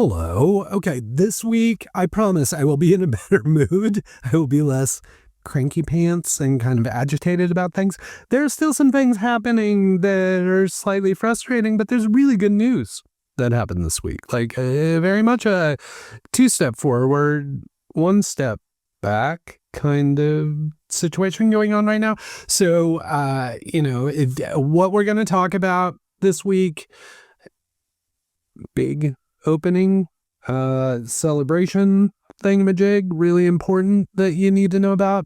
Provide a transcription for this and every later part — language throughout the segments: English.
Hello. Okay, this week, I promise I will be in a better mood. I will be less cranky pants and kind of agitated about things. There are still some things happening that are slightly frustrating, but there's really good news that happened this week. Like, very much a two-step forward, one step back kind of situation going on right now. So, what we're going to talk about this week, big opening celebration thingamajig, really important that you need to know about.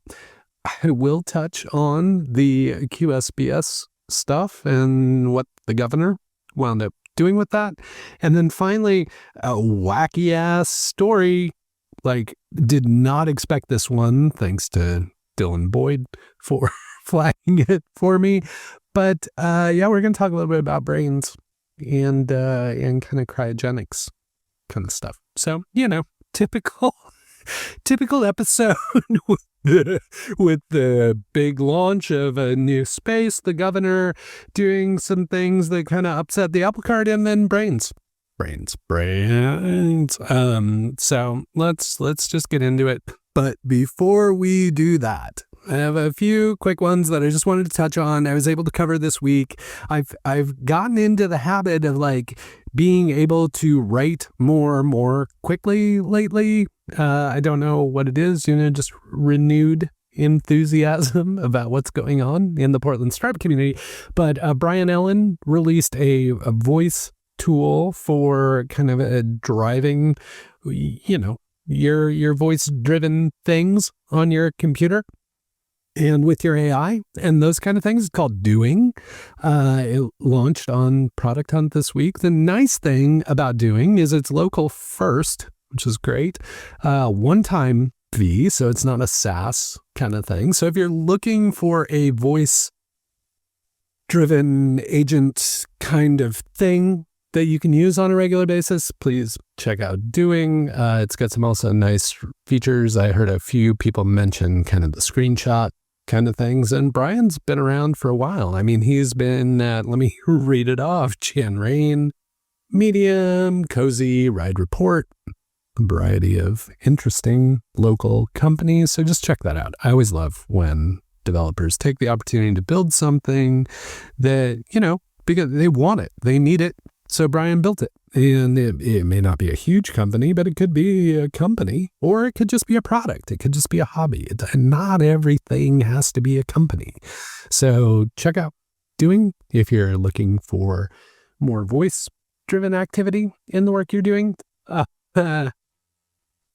I will touch on the QSBS stuff and what the governor wound up doing with that. And then finally, a wacky ass story. Like, did not expect this one, thanks to Dylan Boyd for flagging it for me. But we're going to talk a little bit about brains and kind of cryogenics kind of stuff. So, typical episode with the big launch of a new space, the governor doing some things that kind of upset the apple cart, and then brains. So let's just get into it. But before we do that, I have a few quick ones that I just wanted to touch on. I was able to cover this week. I've gotten into the habit of like being able to write more quickly lately. I don't know what it is, just renewed enthusiasm about what's going on in the Portland startup community. But Brian Ellen released a voice tool for kind of driving, your voice driven things on your computer and with your AI and those kind of things. It's called Doing. It launched on Product Hunt this week. The nice thing about Doing is it's local first, which is great. One-time fee, so it's not a SaaS kind of thing. So if you're looking for a voice-driven agent kind of thing that you can use on a regular basis, please check out Doing. It's got some also nice features. I heard a few people mention kind of the screenshot kind of things. And Brian's been around for a while. I mean, he's been at, let me read it off, Jan Rain, Medium, Cozy, Ride Report, a variety of interesting local companies. So just check that out. I always love when developers take the opportunity to build something that, because they want it, they need it. So Brian built it, and it may not be a huge company, but it could be a company, or it could just be a product. It could just be a hobby. Not everything has to be a company. So check out Doing if you're looking for more voice-driven activity in the work you're doing.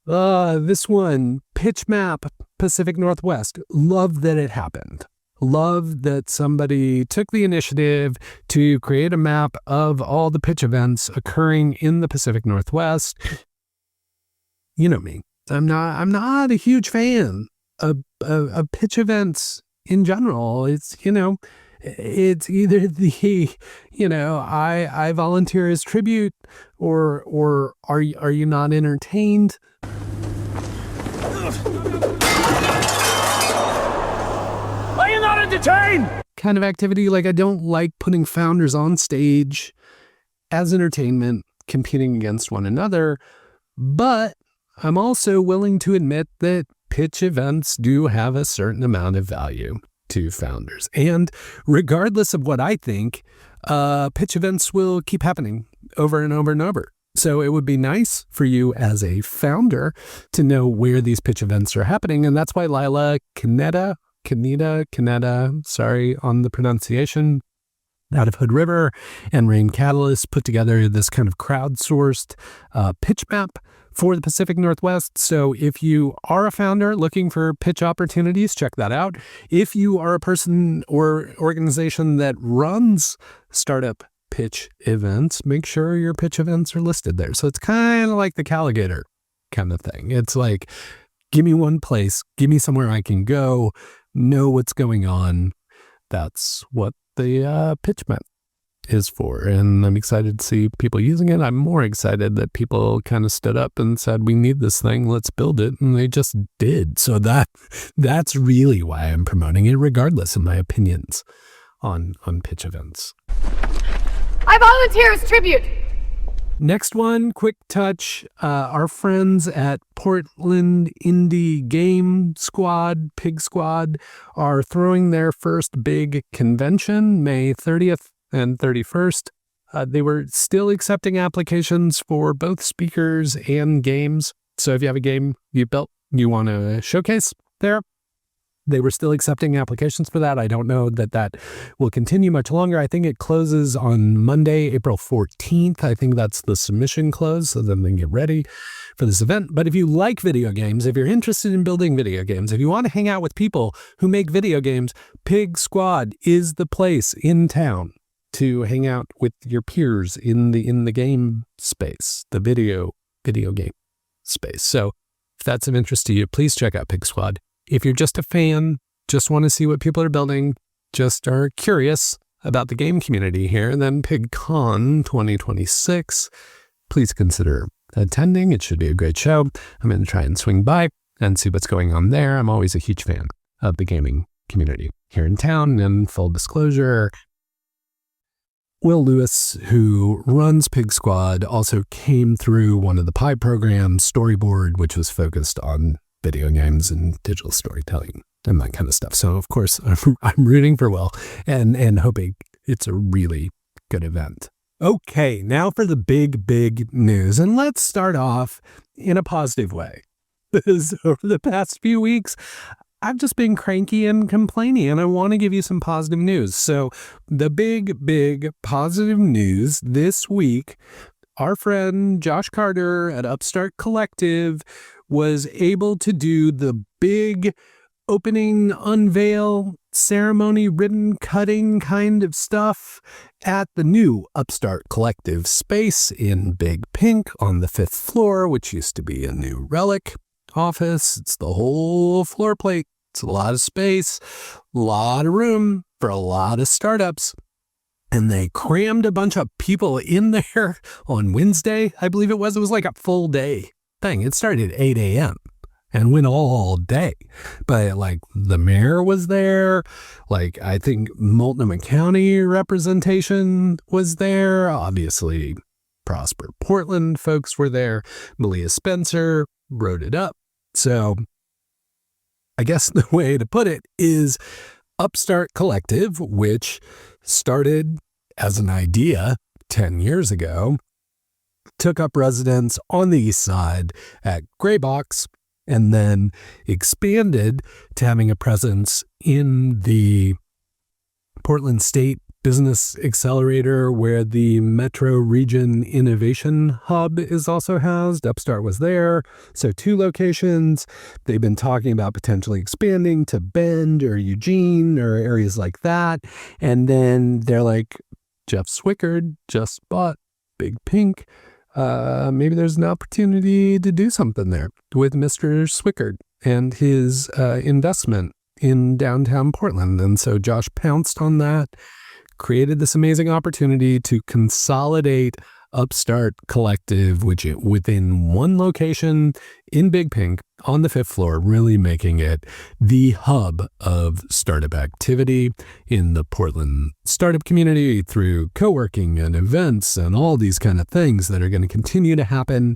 This one, Pitch Map Pacific Northwest. Love that it happened. Love that somebody took the initiative to create a map of all the pitch events occurring in the Pacific Northwest. You know me. I'm not a huch fan of pitch events in general. It's, it's either the, I volunteer as tribute, or are you not entertained? Kind of activity. Like, I don't like putting founders on stage as entertainment, competing against one another, but I'm also willing to admit that pitch events do have a certain amount of value to founders. And regardless of what I think, pitch events will keep happening over and over and over. So it would be nice for you as a founder to know where these pitch events are happening. And that's why Lila Kaneda, sorry on the pronunciation, out of Hood River and Rain Catalyst put together this kind of crowdsourced pitch map for the Pacific Northwest. So if you are a founder looking for pitch opportunities, check that out. If you are a person or organization that runs startup pitch events, make sure your pitch events are listed there. So it's kind of like the Calligator kind of thing. It's like, give me one place, give me somewhere I can go, know what's going on. That's what the pitch map is for. And I'm excited to see people using it. I'm more excited that people kind of stood up and said, we need this thing, let's build it. And they just did. So that's really why I'm promoting it, regardless of my opinions on pitch events. I volunteer as tribute. Next one, quick touch. Our friends at Portland Indie Game Squad, Pig Squad, are throwing their first big convention, May 30th and 31st. They were still accepting applications for both speakers and games. So if you have a game you built, you want to showcase there, they were still accepting applications for that. I don't know that will continue much longer. I think it closes on Monday, April 14th. I think that's the submission close, so then they can get ready for this event. But if you like video games, if you're interested in building video games, if you want to hang out with people who make video games, Pig Squad is the place in town to hang out with your peers in the game space, the video game space. So if that's of interest to you, please check out Pig Squad. If you're just a fan, just want to see what people are building, just are curious about the game community here, then PigCon 2026, please consider attending. It should be a great show. I'm going to try and swing by and see what's going on there. I'm always a huge fan of the gaming community here in town. And full disclosure, Will Lewis, who runs Pig Squad, also came through one of the Pi programs, Storyboard, which was focused on video games and digital storytelling and that kind of stuff. So, of course, I'm rooting for Will and hoping it's a really good event. Okay, now for the big news. And let's start off in a positive way. Because over the past few weeks, I've just been cranky and complaining, and I want to give you some positive news. So the big positive news this week, our friend Josh Carter at Upstart Collective was able to do the big opening unveil ceremony, ribbon cutting kind of stuff at the new Upstart Collective space in Big Pink on the 5th floor, which used to be a New Relic office. It's the whole floor plate. It's a lot of space, a lot of room for a lot of startups. And they crammed a bunch of people in there on Wednesday, I believe it was. It was like a full day thing. It started at 8 a.m. and went all day. But like the mayor was there. Like I think Multnomah County representation was there. Obviously, Prosper Portland folks were there. Malia Spencer wrote it up. So I guess the way to put it is Upstart Collective, which started as an idea 10 years ago, took up residence on the east side at Gray Box, and then expanded to having a presence in the Portland State Business Accelerator, where the Metro Region Innovation Hub is also housed. Upstart was there. So 2 locations. They've been talking about potentially expanding to Bend or Eugene or areas like that. And then they're like, Jeff Swickard just bought Big Pink. Maybe there's an opportunity to do something there with Mr. Swickard and his investment in downtown Portland. And so Josh pounced on that, created this amazing opportunity to consolidate Upstart Collective, which within one location in Big Pink on the 5th floor, really making it the hub of startup activity in the Portland startup community through co-working and events and all these kind of things that are going to continue to happen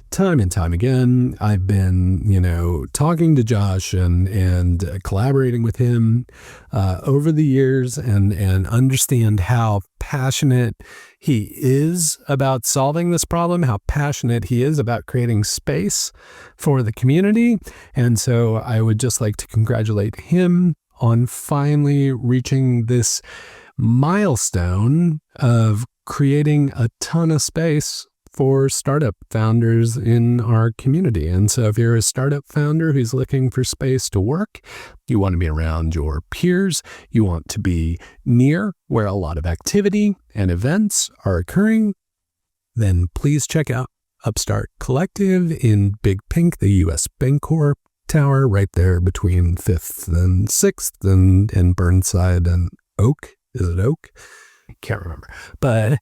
time and time again. I've been, talking to Josh and collaborating with him over the years and understand how passionate he is about solving this problem, how passionate he is about creating space for the community. And so I would just like to congratulate him on finally reaching this milestone of creating a ton of space for startup founders in our community. And so if you're a startup founder who's looking for space to work, you want to be around your peers, you want to be near where a lot of activity and events are occurring, then please check out Upstart Collective in Big Pink, the U.S. Bancorp Tower, right there between 5th and 6th and Burnside and Oak. Is it Oak? I can't remember. But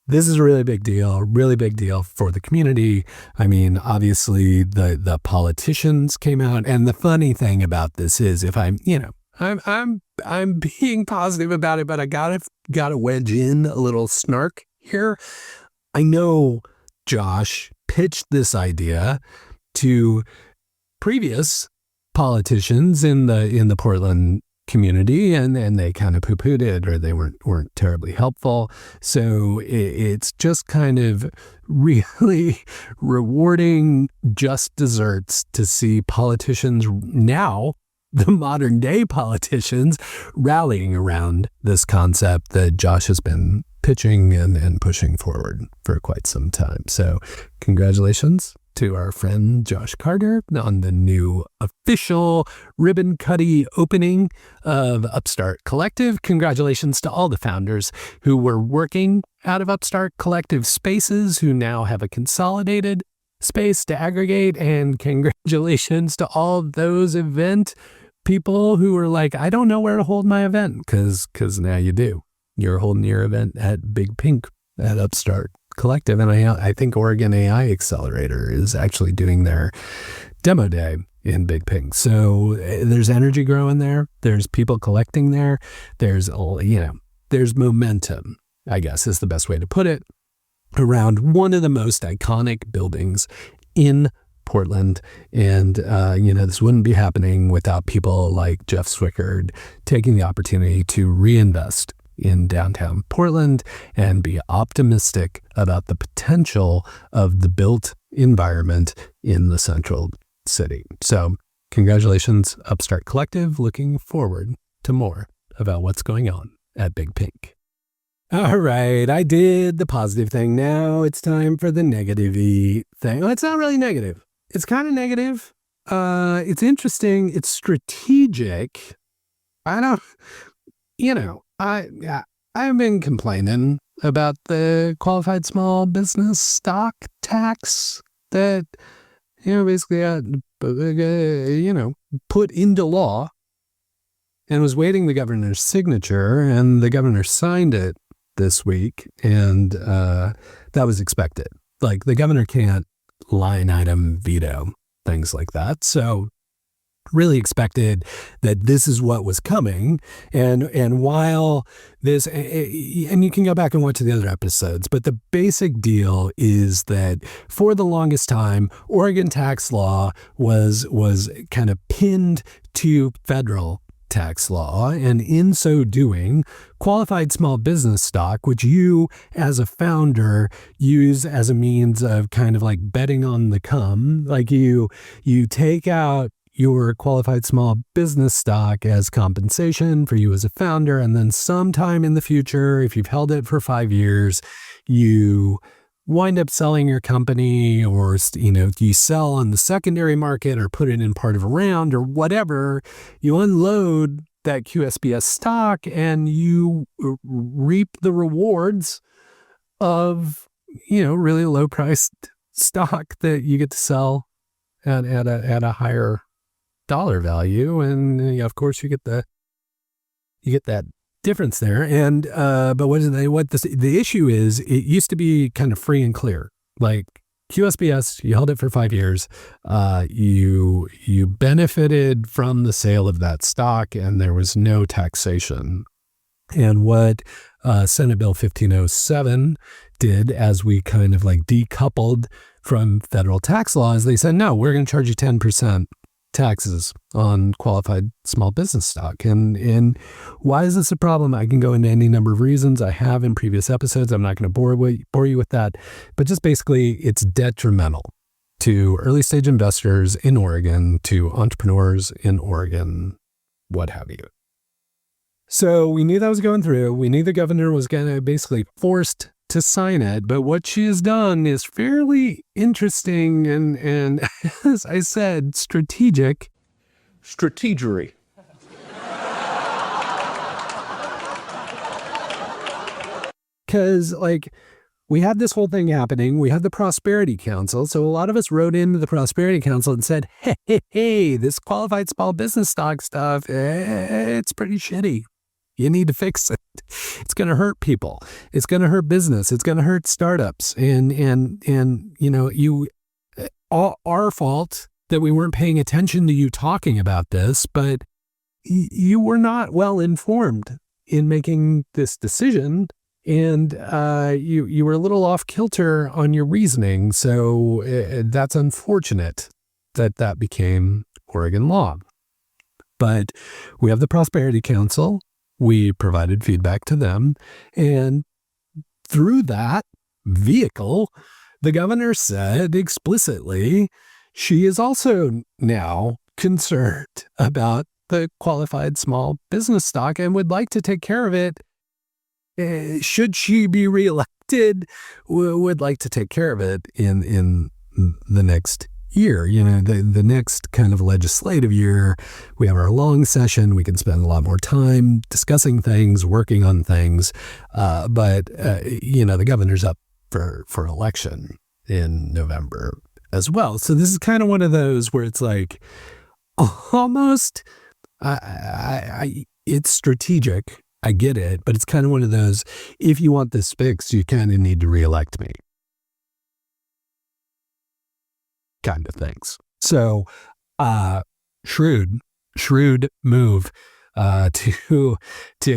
this is a really big deal for the community. I mean, obviously the politicians came out, and the funny thing about this is, if I'm being positive about it, but I gotta wedge in a little snark here. I know Josh pitched this idea to previous politicians in the Portland community, and they kind of poo-pooed it, or they weren't terribly helpful. So it's just kind of really rewarding just desserts to see politicians now, the modern day politicians, rallying around this concept that Josh has been pitching and pushing forward for quite some time. So congratulations to our friend Josh Carter on the new official ribbon cutty opening of Upstart Collective. Congratulations to all the founders who were working out of Upstart Collective spaces, who now have a consolidated space to aggregate. And congratulations to all those event people who were like, I don't know where to hold my event, because now you do. You're holding your event at Big Pink at Upstart Collective. And I think Oregon AI Accelerator is actually doing their demo day in Big Pink. So there's energy growing there. There's people collecting there. There's momentum, I guess is the best way to put it, around one of the most iconic buildings in Portland. And, this wouldn't be happening without people like Jeff Swickard taking the opportunity to reinvest in downtown Portland and be optimistic about the potential of the built environment in the central city. So congratulations, Upstart Collective. Looking forward to more about what's going on at Big Pink. All right, I did the positive thing. Now it's time for the negative-y thing. Well, it's not really negative. It's kind of negative. It's interesting. It's strategic. I've been complaining about the qualified small business stock tax that, basically put into law, and was waiting the governor's signature, and the governor signed it this week. And that was expected. Like, the governor can't line item veto things like that. So really expected that this is what was coming. And while this, and you can go back and watch the other episodes, but the basic deal is that for the longest time, Oregon tax law was kind of pinned to federal tax law. And in so doing, qualified small business stock, which you as a founder use as a means of kind of like betting on the come, like you take out your qualified small business stock as compensation for you as a founder. And then sometime in the future, if you've held it for 5 years, you wind up selling your company, or, you sell on the secondary market or put it in part of a round or whatever, you unload that QSBS stock and you reap the rewards of, really low priced stock that you get to sell at a higher dollar value. And of course you get that difference there. And but the issue is, it used to be kind of free and clear. Like QSBS, you held it for 5 years, you benefited from the sale of that stock, and there was no taxation. And what Senate Bill 1507 did, as we kind of like decoupled from federal tax law, is they said, no, we're going to charge you 10% taxes on qualified small business stock. And why is this a problem? I can go into any number of reasons. I have in previous episodes. I'm not going to bore you with that. But just basically, it's detrimental to early stage investors in Oregon, to entrepreneurs in Oregon, what have you. So we knew that was going through. We knew the governor was going to basically forced to sign it, but what she has done is fairly interesting and as I said, strategic. Strategery. Because we had this whole thing happening. We had the Prosperity Council. So a lot of us wrote into the Prosperity Council and said, hey, this qualified small business stock stuff, it's pretty shitty. You need to fix it. It's going to hurt people. It's going to hurt business. It's going to hurt startups. And our fault that we weren't paying attention to you talking about this, but you were not well informed in making this decision And you were a little off kilter on your reasoning. So that's unfortunate that became Oregon law. But we have the Prosperity Council. We provided feedback to them. And through that vehicle, the governor said explicitly she is also now concerned about the qualified small business stock and would like to take care of it. Should she be reelected, would like to take care of it in the next year, the next kind of legislative year. We have our long session. We can spend a lot more time discussing things, working on things. But the governor's up for election in November as well. So this is kind of one of those where it's like almost, it's strategic. I get it, but it's kind of one of those, if you want this fixed, you kind of need to reelect me kind of things. So, shrewd move to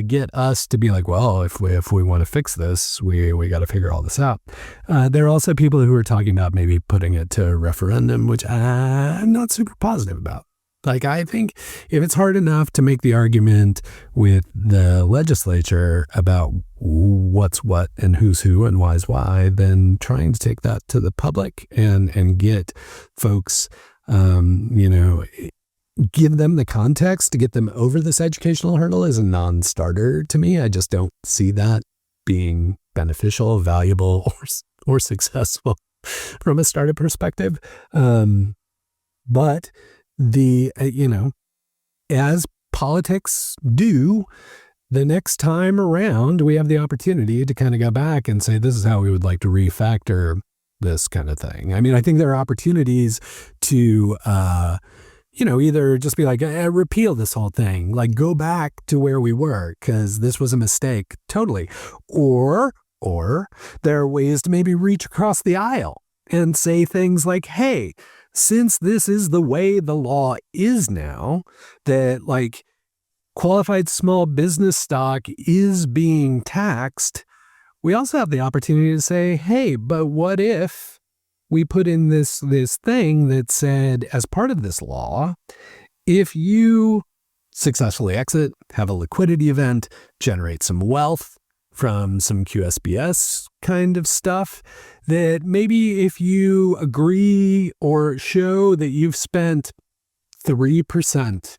get us to be like, well, if we want to fix this, we got to figure all this out. There are also people who are talking about maybe putting it to a referendum, which I'm not super positive about. Like, I think if it's hard enough to make the argument with the legislature about what's what and who's who and why's why, then trying to take that to the public and get folks, give them the context to get them over this educational hurdle is a non-starter to me. I just don't see that being beneficial, valuable, or successful from a startup perspective. But as politics do, the next time around, we have the opportunity to kind of go back and say, this is how we would like to refactor this kind of thing. I mean, I think there are opportunities to, either just be like, repeal this whole thing, like go back to where we were because this was a mistake, totally. Or there are ways to maybe reach across the aisle and say things like, hey, since this is the way the law is now, that like qualified small business stock is being taxed, we also have the opportunity to say, hey, but what if we put in this thing that said, as part of this law, if you successfully exit, have a liquidity event, generate some wealth from some QSBS kind of stuff, that maybe if you agree or show that you've spent 3%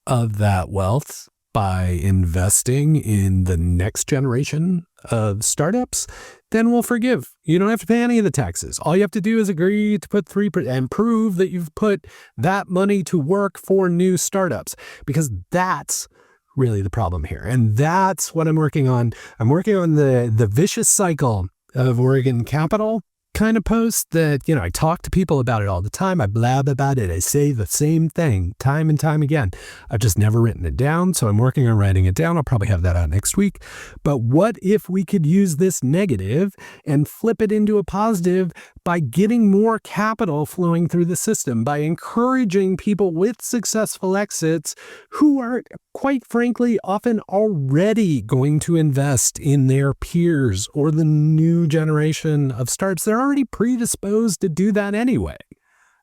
of that wealth by investing in the next generation of startups, then we'll forgive. You don't have to pay any of the taxes. All you have to do is agree to put 3% and prove that you've put that money to work for new startups, because that's really the problem here. And that's what I'm working on. I'm working on the vicious cycle of Oregon Capital kind of post that, I talk to people about it all the time. I blab about it. I say the same thing time and time again. I've just never written it down. So I'm working on writing it down. I'll probably have that out next week. But what if we could use this negative and flip it into a positive by getting more capital flowing through the system, by encouraging people with successful exits who are, quite frankly, often already going to invest in their peers or the new generation of startups. They're already predisposed to do that anyway.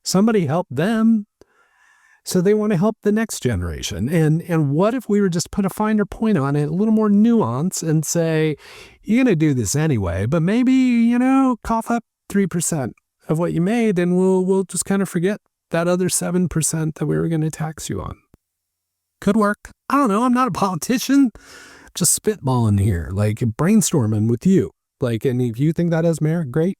Somebody helped them, so they want to help the next generation. And what if we were just put a finer point on it, a little more nuance, and say, you're going to do this anyway, but maybe, cough up 3% of what you made, and we'll just kind of forget that other 7% that we were going to tax you on. Could work. I don't know. I'm not a politician. Just spitballing here, like brainstorming with you. Like, and if you think that has merit, great.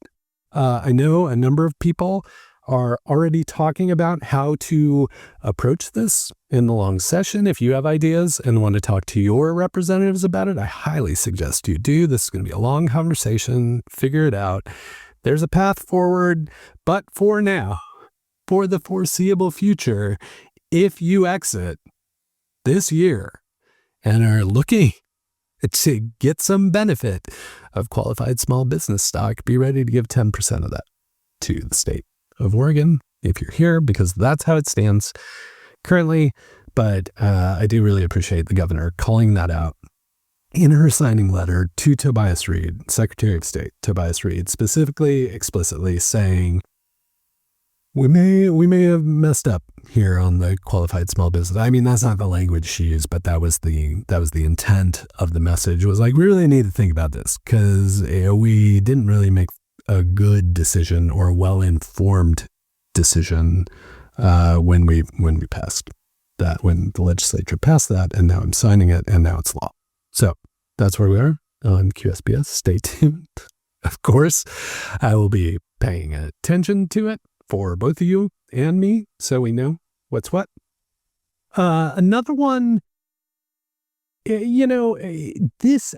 I know a number of people are already talking about how to approach this in the long session. If you have ideas and want to talk to your representatives about it, I highly suggest you do. This is going to be a long conversation. Figure it out. There's a path forward, but for now, for the foreseeable future, if you exit this year and are looking to get some benefit of qualified small business stock, be ready to give 10% of that to the state of Oregon if you're here, because that's how it stands currently. But I do really appreciate the governor calling that out in her signing letter to Tobias Reed, Secretary of State Tobias Reed, specifically, explicitly saying, we may have messed up here on the qualified small business. I mean, that's not the language she used, but that was the intent of the message. Was like, we really need to think about this because we didn't really make a good decision or a well-informed decision when we passed that, when the legislature passed that, and now I'm signing it, and now it's law. So that's where we are on QSBS. Stay tuned. Of course, I will be paying attention to it for both of you and me, so we know what's what. Another one, this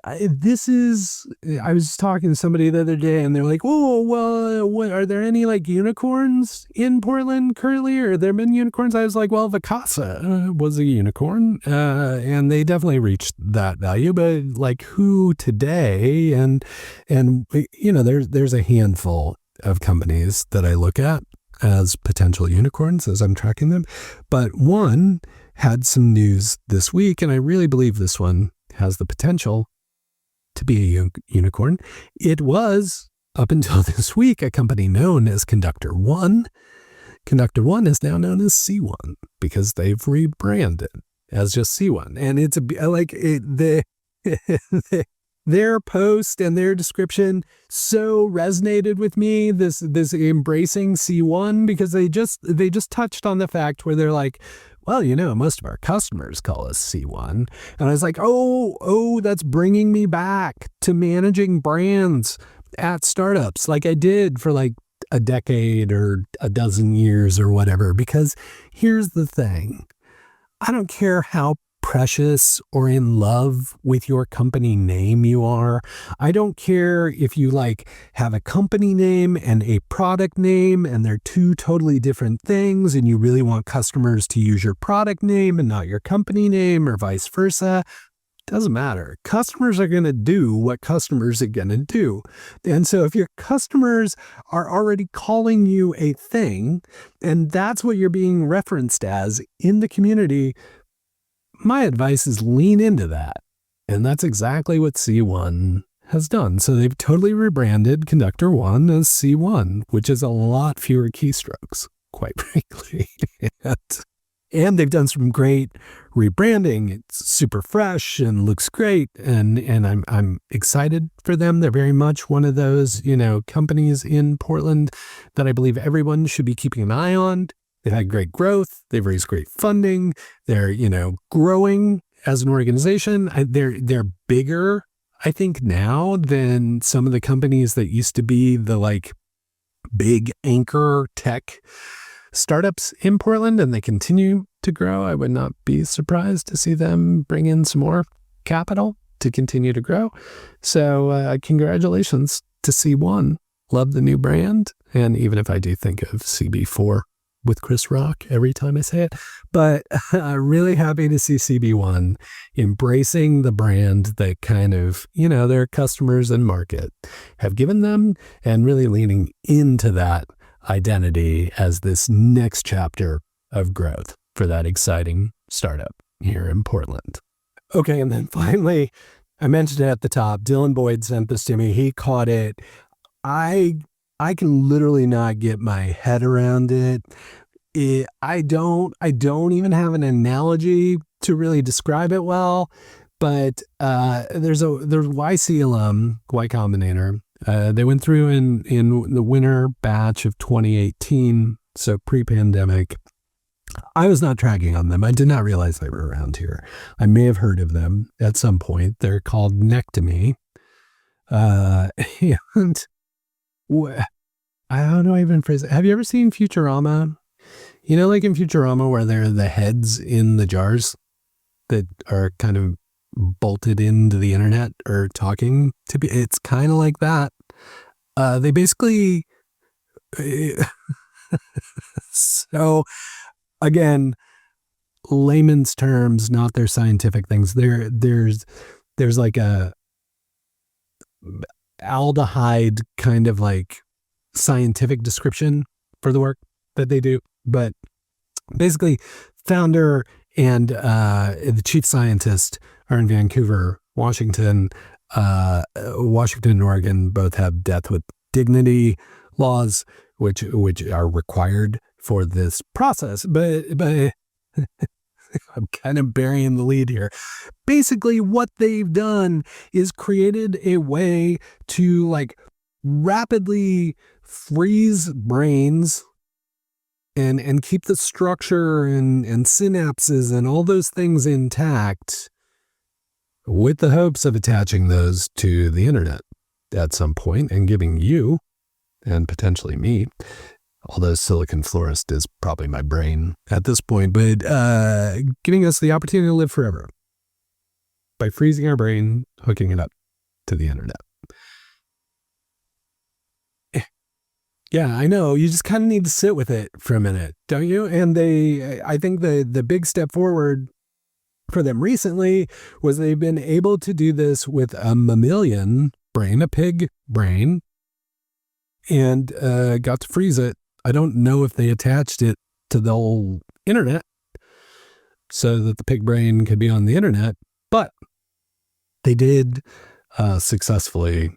is, I was talking to somebody the other day and they're like, oh, well, what, are there any like unicorns in Portland currently? Or there been unicorns? I was like, well, Vacasa was a unicorn, and they definitely reached that value, but like who today? And there's a handful of companies that I look at as potential unicorns as I'm tracking them. But one had some news this week, and I really believe this one has the potential to be a unicorn. It was, up until this week, a company known as Conductor One. Conductor One is now known as C1 because they've rebranded as just C1. And it's their post and their description so resonated with me, this embracing C1, because they just touched on the fact where they're like, well, most of our customers call us C1. And I was like, oh, that's bringing me back to managing brands at startups like I did for like a decade or a dozen years or whatever. Because here's the thing. I don't care how precious or in love with your company name you are. I don't care if you like have a company name and a product name and they're two totally different things and you really want customers to use your product name and not your company name or vice versa. Doesn't matter. Customers are going to do what customers are going to do. And so if your customers are already calling you a thing and that's what you're being referenced as in the community, my advice is lean into that. And that's exactly what C1 has done. So they've totally rebranded Conductor One as C1, which is a lot fewer keystrokes, quite frankly. And they've done some great rebranding. It's super fresh and looks great. And I'm excited for them. They're very much one of those, companies in Portland that I believe everyone should be keeping an eye on. They've had great growth. They've raised great funding. They're, growing as an organization. They're bigger, I think, now than some of the companies that used to be the like big anchor tech startups in Portland, and they continue to grow. I would not be surprised to see them bring in some more capital to continue to grow. So congratulations to C1. Love the new brand. And even if I do think of CB4 with Chris Rock every time I say it, but really happy to see CB1 embracing the brand that kind of, their customers and market have given them and really leaning into that identity as this next chapter of growth for that exciting startup here in Portland. Okay, and then finally, I mentioned it at the top, Dylan Boyd sent this to me. He caught it. I can literally not get my head around it. I don't even have an analogy to really describe it well, but there's YC alum, Y Combinator. They went through in the winter batch of 2018, so pre-pandemic. I was not tracking on them. I did not realize they were around here. I may have heard of them at some point. They're called Nectomy. And I don't know even phrase it. Have you ever seen Futurama? Like in Futurama where they're the heads in the jars that are kind of bolted into the internet or talking to be. It's kind of like that. They basically, so again, layman's terms, not their scientific things. There's like a aldehyde kind of like scientific description for the work that they do. But basically, founder and the chief scientist are in Vancouver, Washington and Oregon both have death with dignity laws, which are required for this process. But I'm kind of burying the lead here. Basically, what they've done is created a way to like rapidly freeze brains and keep the structure and synapses and all those things intact with the hopes of attaching those to the internet at some point and giving you and potentially me, although Silicon Florist is probably my brain at this point, but giving us the opportunity to live forever by freezing our brain, hooking it up to the internet. Yeah, I know. You just kind of need to sit with it for a minute, don't you? And I think the big step forward for them recently was they've been able to do this with a mammalian brain, a pig brain, and got to freeze it. I don't know if they attached it to the whole internet so that the pig brain could be on the internet, but they did successfully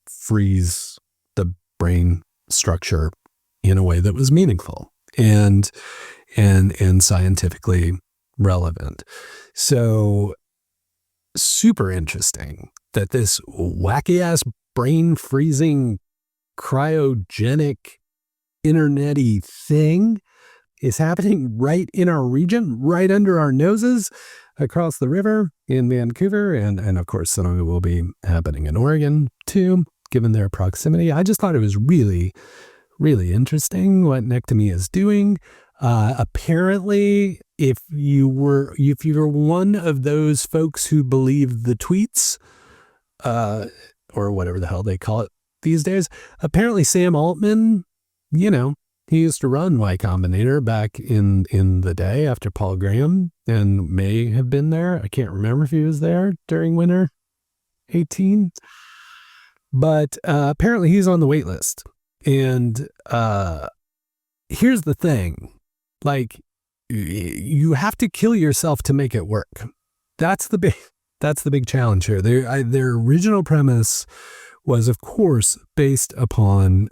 freeze the brain structure in a way that was meaningful and scientifically relevant. So super interesting that this wacky ass brain freezing cryogenic internet-y thing is happening right in our region, right under our noses, across the river in Vancouver, and of course some of it will be happening in Oregon too, given their proximity. I just thought it was really, really interesting what Nectomy is doing. Apparently, if you were one of those folks who believe the tweets, or whatever the hell they call it these days, apparently Sam Altman, he used to run Y Combinator back in the day after Paul Graham, and may have been there. I can't remember if he was there during winter 18. But apparently he's on the wait list. And here's the thing. Like, you have to kill yourself to make it work. That's the big challenge here. Their original premise was, of course, based upon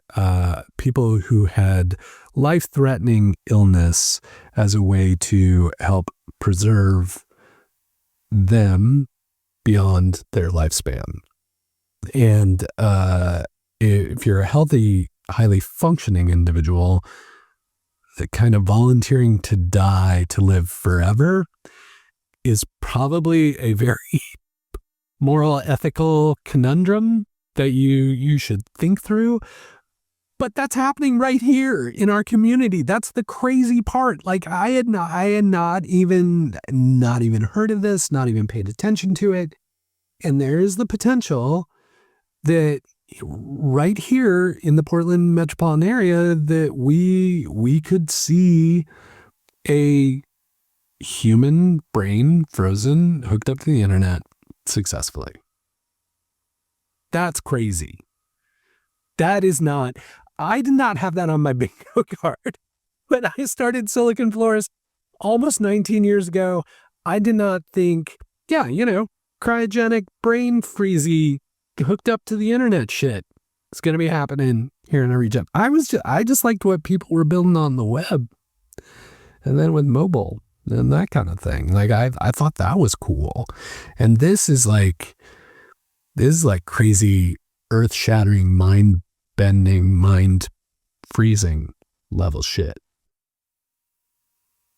people who had life-threatening illness as a way to help preserve them beyond their lifespan. And if you're a healthy, highly functioning individual, the kind of volunteering to die to live forever is probably a very moral, ethical conundrum that you should think through. But that's happening right here in our community. That's the crazy part. Like I had not even heard of this, not even paid attention to it. And there is the potential that right here in the Portland metropolitan area that we could see a human brain frozen, hooked up to the internet successfully. That's crazy. That is not, I did not have that on my bingo card. When I started Silicon Florist almost 19 years ago, I did not think, cryogenic brain freezy hooked up to the internet shit. It's going to be happening here in our region. I just liked what people were building on the web. And then with mobile and that kind of thing. Like I thought that was cool. And this is like crazy, earth-shattering, mind-bending, mind-freezing level shit.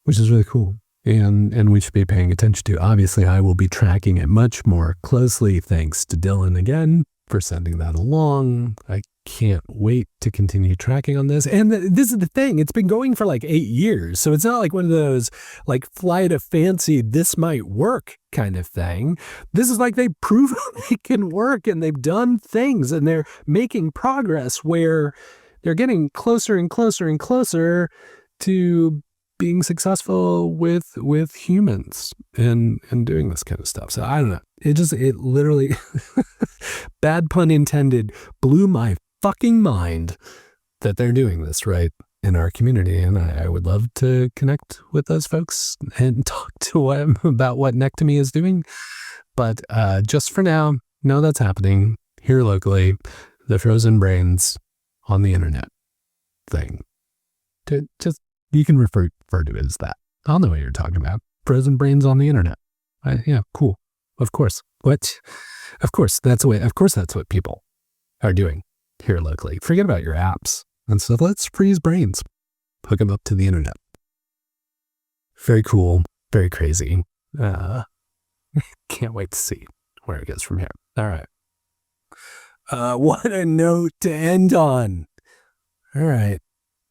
Which is really cool. And we should be paying attention to. Obviously, I will be tracking it much more closely. Thanks to Dylan again for sending that along. I can't wait to continue tracking on this. And this is the thing. It's been going for like 8 years. So it's not like one of those like flight of fancy, this might work kind of thing. This is like they've proven it can work and they've done things and they're making progress where they're getting closer and closer and closer to being successful with humans and doing this kind of stuff. So I don't know. It literally, bad pun intended, blew my fucking mind that they're doing this right in our community. And I would love to connect with those folks and talk to them about what Nectomy is doing. But just for now, know that's happening here locally, the Frozen Brains on the internet thing. Just you can refer to it as that. I'll know what you're talking about. Frozen Brains on the internet. Yeah, cool. Of course. What? Of course, that's what people are doing here locally. Forget about your apps and stuff. Let's freeze brains. Hook them up to the internet. Very cool. Very crazy. Can't wait to see where it goes from here. All right. What a note to end on. All right.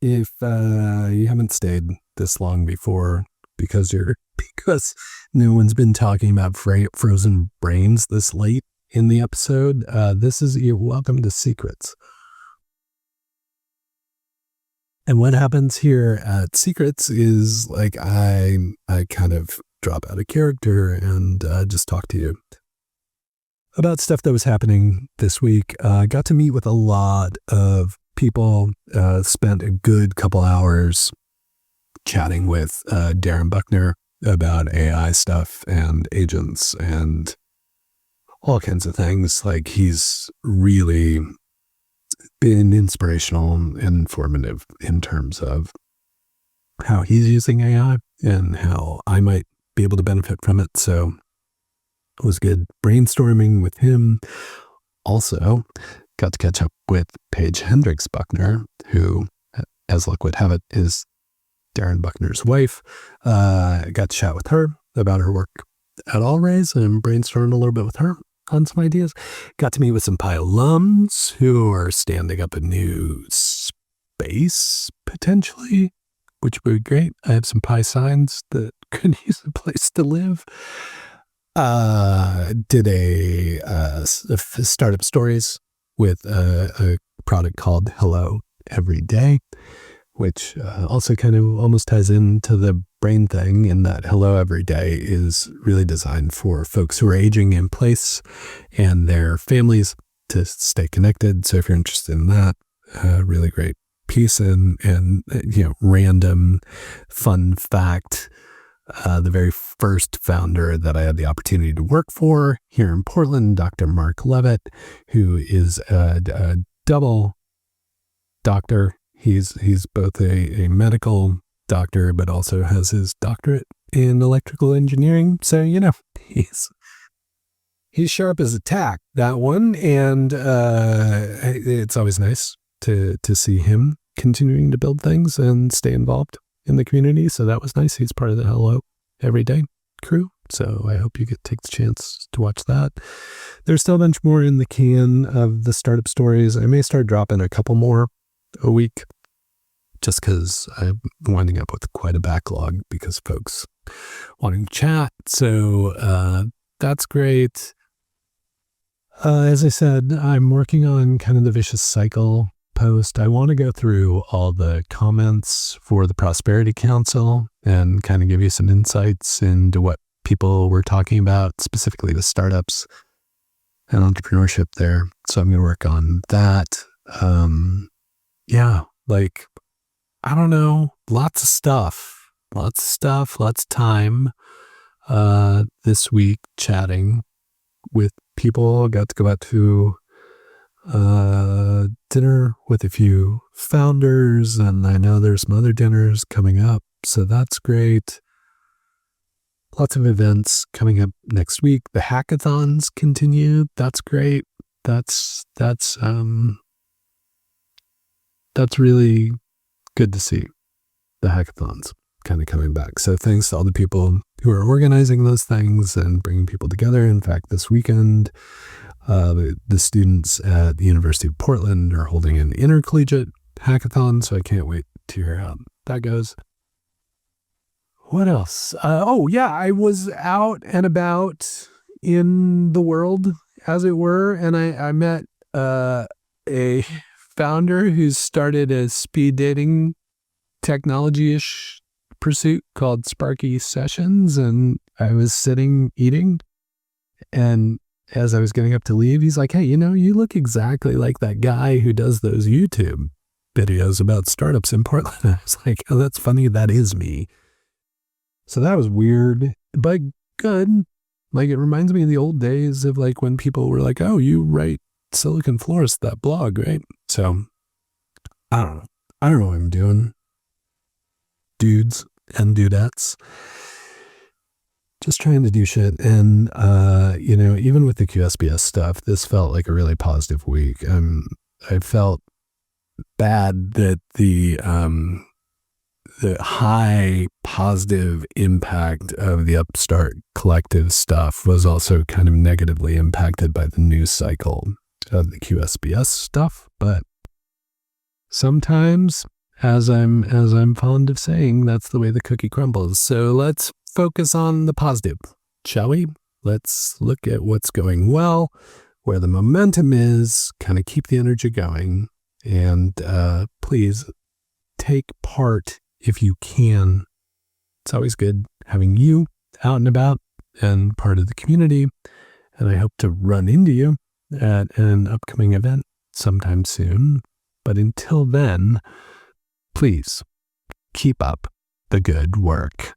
If you haven't stayed this long before because no one's been talking about frozen brains this late in the episode, you're welcome to Secrets. And what happens here at Secrets is like I kind of drop out of character and just talk to you about stuff that was happening this week. Got to meet with a lot of people, spent a good couple hours chatting with Darren Buckner about AI stuff and agents and all kinds of things. Like, he's really been inspirational and informative in terms of how he's using AI and how I might be able to benefit from it. So it was good brainstorming with him. Also got to catch up with Paige Hendricks Buckner, who, as luck would have it, is Darren Buckner's wife. Got to chat with her about her work at Allraise and brainstormed a little bit with her on some ideas. Got to meet with some Pi alums who are standing up a new space, potentially, which would be great. I have some Pi signs that could use a place to live. Did a startup stories with a product called Hello Every Day, which also kind of almost ties into the brain thing in that Hello Every Day is really designed for folks who are aging in place and their families to stay connected. So if you're interested in that, really great piece. And random fun fact, the very first founder that I had the opportunity to work for here in Portland, Dr. Mark Levitt, who is a double doctor. He's both a medical doctor, but also has his doctorate in electrical engineering. So, he's sharp as a tack, that one. And it's always nice to see him continuing to build things and stay involved in the community. So that was nice. He's part of the Hello Every Day crew. So I hope you take the chance to watch that. There's still a bunch more in the can of the startup stories. I may start dropping a couple more a week just because I'm winding up with quite a backlog because folks wanting to chat. So that's great. As I said, I'm working on kind of the vicious cycle post. I want to go through all the comments for the Prosperity Council and kind of give you some insights into what people were talking about, specifically the startups and entrepreneurship there. So I'm going to work on that. I don't know, lots of stuff, lots of time this week chatting with people. Got to go out to dinner with a few founders, and I know there's some other dinners coming up, so that's great. Lots of events coming up next week. The hackathons continue. That's great. That's really good to see the hackathons kind of coming back. So thanks to all the people who are organizing those things and bringing people together. In fact, this weekend, the students at the University of Portland are holding an intercollegiate hackathon. So I can't wait to hear how that goes. What else? I was out and about in the world, as it were, and I met a founder who's started a speed dating technology-ish pursuit called Sparky Sessions, and I was sitting eating, and as I was getting up to leave, he's like, "Hey, you look exactly like that guy who does those YouTube videos about startups in Portland. I was like, oh, that's funny. That is me. So that was weird, but good. Like, it reminds me of the old days of like when people were like, oh, you write Silicon Florist, that blog, right? So I don't know. I don't know what I'm doing. Dudes and dudettes. Just trying to do shit. And, even with the QSBS stuff, this felt like a really positive week. I felt bad that the high positive impact of the Upstart Collective stuff was also kind of negatively impacted by the news cycle of the QSBS stuff. But sometimes, as I'm fond of saying, that's the way the cookie crumbles. So let's focus on the positive, shall we? Let's look at what's going well, where the momentum is, kind of keep the energy going, and please take part if you can. It's always good having you out and about and part of the community, and I hope to run into you at an upcoming event sometime soon. But until then, please keep up the good work.